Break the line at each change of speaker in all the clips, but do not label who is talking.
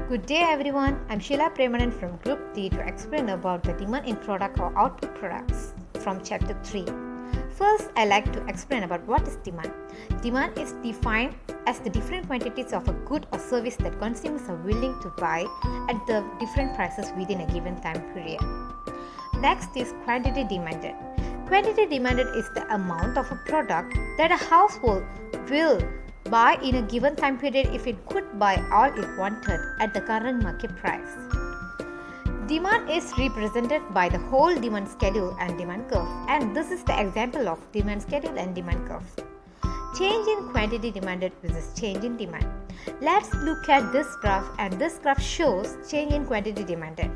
Good day everyone, I'm Shela from Group D to explain about the demand in product or output products from Chapter 3. First, I like to explain about what is demand. Demand is defined as the different quantities of a good or service that consumers are willing to buy at the different prices within a given time period. Next is quantity demanded. Quantity demanded is the amount of a product that a household will buy in a given time period if it could buy all it wanted at the current market price. Demand is represented by the whole demand schedule and demand curve, and this is the example of demand schedule and demand curve. Change in quantity demanded versus change in demand. Let's look at this graph, and this graph shows change in quantity demanded.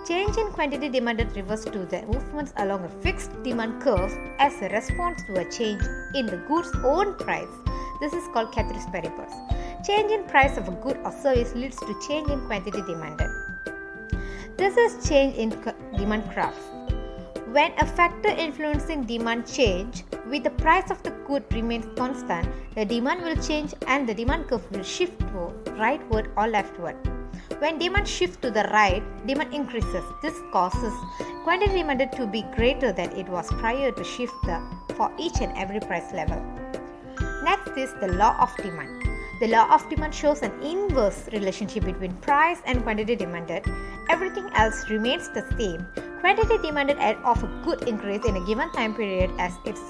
Change in quantity demanded refers to the movements along a fixed demand curve as a response to a change in the goods' own price. This is called ceteris paribus. Change in price of a good or service leads to change in quantity demanded. This is change in demand graph. When a factor influencing demand change with the price of the good remains constant, the demand will change and the demand curve will shift to rightward or leftward. When demand shifts to the right, demand increases. This causes quantity demanded to be greater than it was prior to shift for each and every price level. Next is the law of demand. The law of demand shows an inverse relationship between price and quantity demanded. Everything else remains the same. Quantity demanded of a good increase in a given time period as its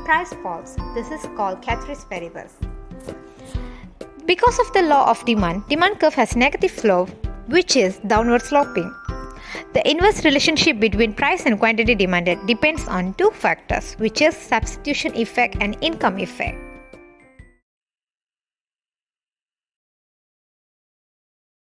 price falls. This is called ceteris paribus. Because of the law of demand curve has negative slope, which is downward sloping. The inverse relationship between price and quantity demanded depends on two factors, which is substitution effect and income effect.